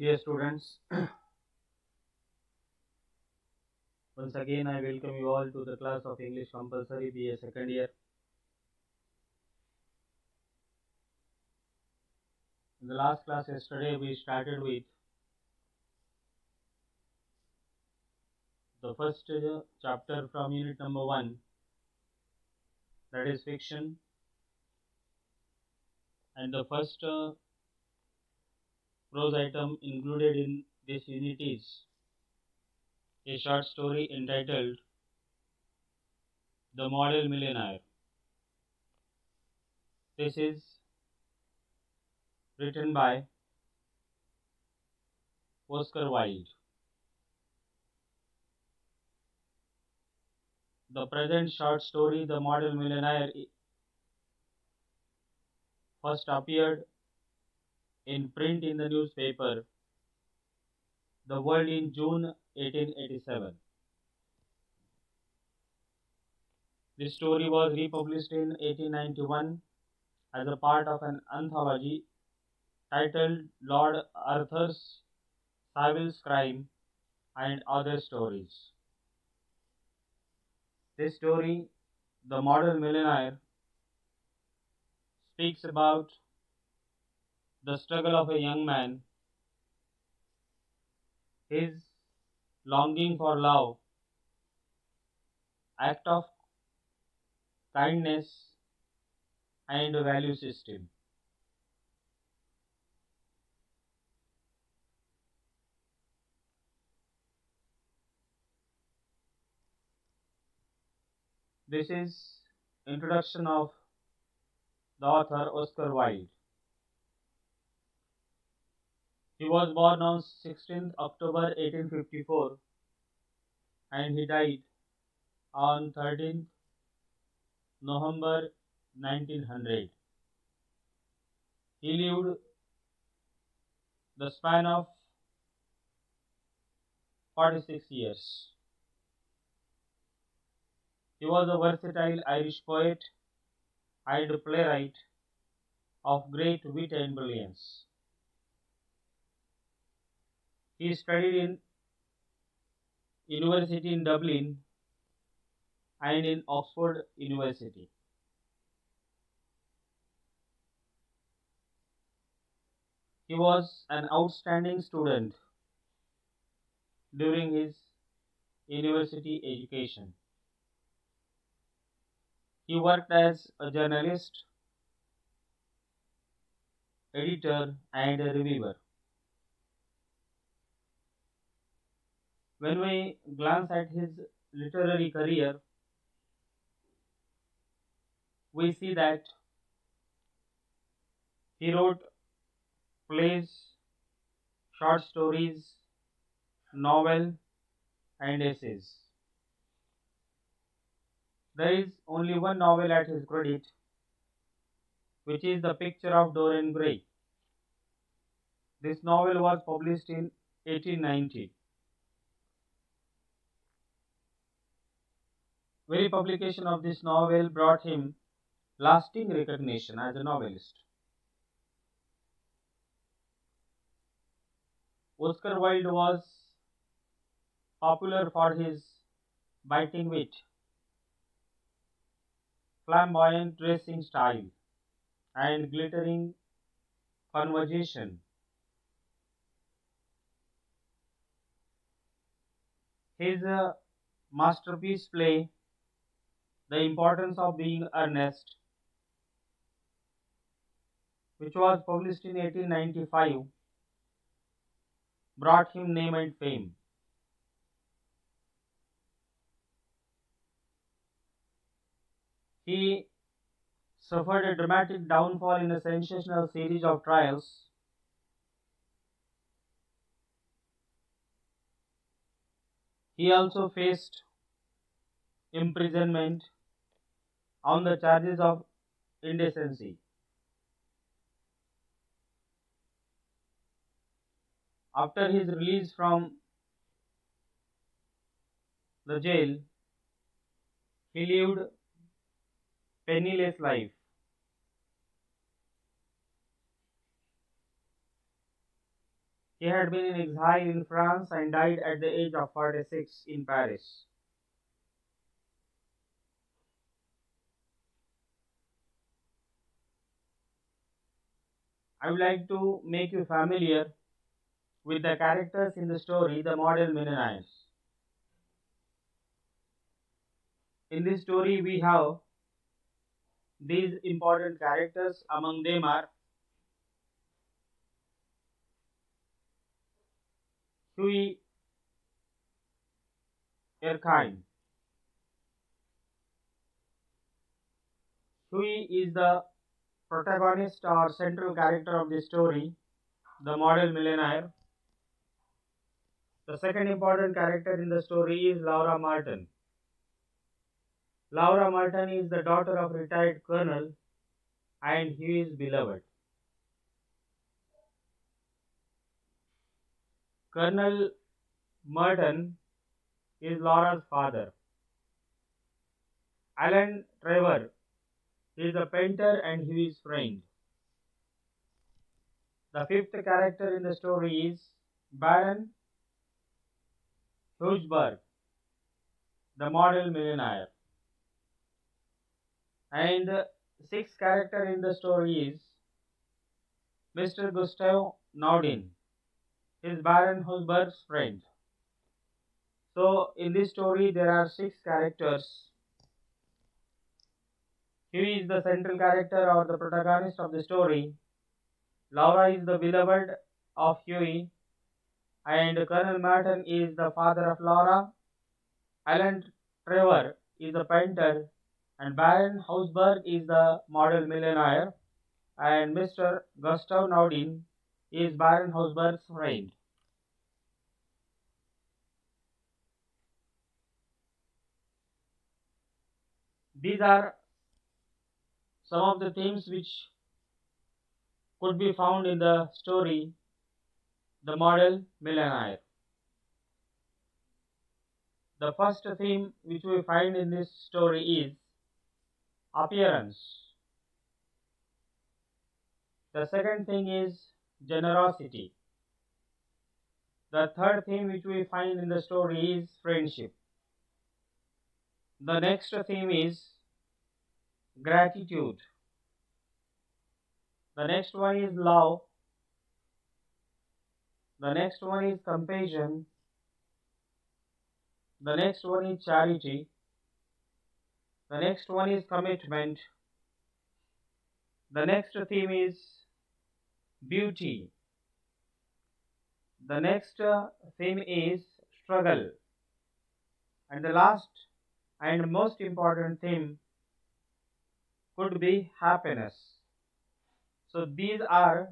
Dear students, once again I welcome you all to the class of English Compulsory BA second year. In the last class yesterday we started with the first chapter from unit number 1, that is fiction, and the first prose item included in this unit is a short story entitled The Model Millionaire. This is written by Oscar Wilde. The present short story, The Model Millionaire, first appeared in print in the newspaper The World in June 1887. This story was republished in 1891 as a part of an anthology titled Lord Arthur Saville's Crime and Other Stories. This story, The Model Millionaire, speaks about the struggle of a young man, his longing for love, act of kindness, and value system. This is introduction of the author Oscar Wilde. He was born on 16th October 1854 and he died on 13th November 1900. He lived the span of 46 years. He was a versatile Irish poet and playwright of great wit and brilliance. He studied in University in Dublin and in Oxford University. He was an outstanding student during his university education. He worked as a journalist, editor, and a reviewer. When we glance at his literary career, we see that he wrote plays, short stories, novel, and essays. There is only one novel at his credit, which is The Picture of Dorian Gray. This novel was published in 1890. Very publication of this novel brought him lasting recognition as a novelist. Oscar Wilde was popular for his biting wit, flamboyant dressing style, and glittering conversation. His masterpiece play, The Importance of Being Earnest, which was published in 1895, brought him name and fame. He suffered a dramatic downfall in a sensational series of trials. He also faced imprisonment on the charges of indecency. After his release from the jail, he lived penniless life. He had been in exile in France and died at the age of 46 in Paris. I would like to make you familiar with the characters in the story, the model millionaires. In this story, we have these important characters. Among them are Huey Erskine. Huey is the protagonist or central character of the story, the model millionaire. The second important character in the story is Laura Martin. Laura Martin is the daughter of retired colonel and he is beloved. Colonel Merton is Laura's father. Alan Trevor is a painter and he is friend. The fifth character in the story is Baron Hughesburg, the model millionaire. And the sixth character in the story is Mr. Gustav Naudin, his Baron Hughesburg's friend. So in this story there are six characters. Huey is the central character or the protagonist of the story. Laura is the beloved of Huey, and Colonel Martin is the father of Laura. Alan Trevor is the painter, and Baron Hausberg is the model millionaire, and Mr. Gustav Naudin is Baron Hausberg's friend. These are some of the themes which could be found in the story, The Model Millionaire. The first theme which we find in this story is appearance. The second thing is generosity. The third theme which we find in the story is friendship. The next theme is gratitude. The next one is love. The next one is compassion. The next one is charity. The next one is commitment. The next theme is beauty. The next theme is struggle. And the last and most important theme could be happiness. So these are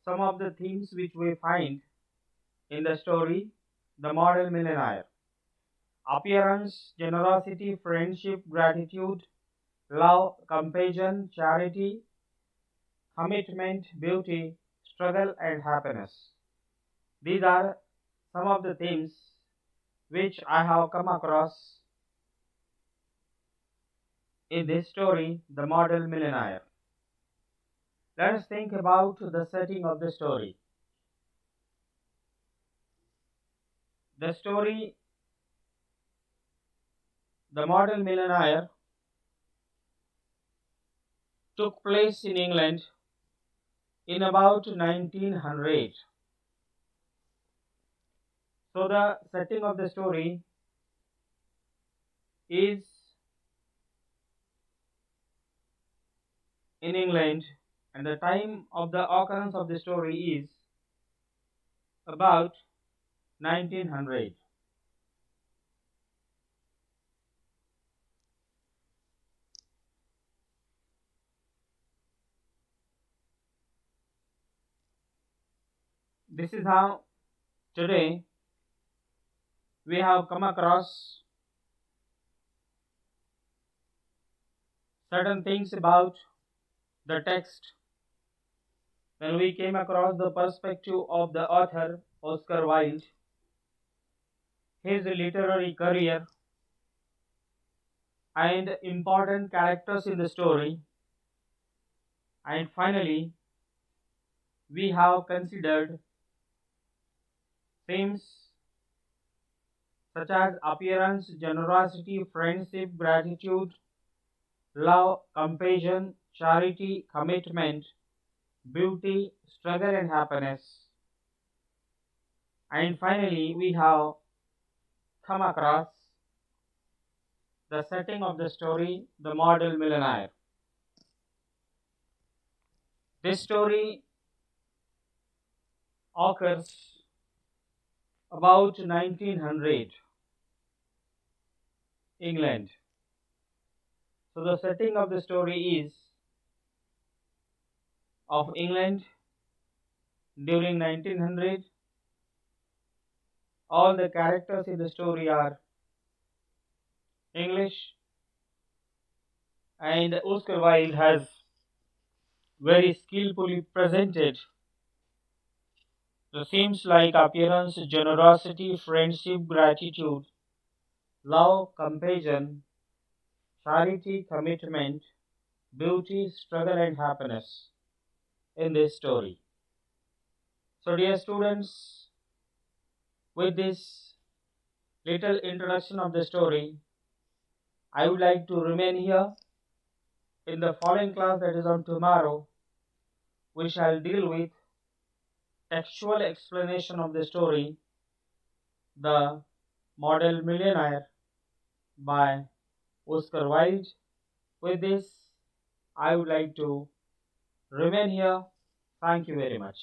some of the themes which we find in the story, The Model Millionaire. Appearance, generosity, friendship, gratitude, love, compassion, charity, commitment, beauty, struggle, and happiness. These are some of the themes which I have come across in this story, The Model Millionaire. Let us think about the setting of the story. The story, The Model Millionaire, took place in England in about 1900. So the setting of the story is in England, and the time of the occurrence of the story is about 1900. This is how today we have come across certain things about the text when we came across the perspective of the author Oscar Wilde, his literary career, and important characters in the story, and finally we have considered Themes such as appearance, generosity, friendship, gratitude, love, compassion, charity, commitment, beauty, struggle, and happiness. And finally, we have come across the setting of the story, the model millionaire. This story occurs about 1900 England. So the setting of the story is of England during 1900. All the characters in the story are English, and Oscar Wilde has very skillfully presented the themes like appearance, generosity, friendship, gratitude, love, compassion, charity, commitment, beauty, struggle, and happiness in this story. So, dear students, with this little introduction of the story, I would like to remain here. In the following class, that is on tomorrow, we shall deal with textual explanation of the story, The Model Millionaire by Oscar Wilde. With this, I would like to remain here. Thank you very much.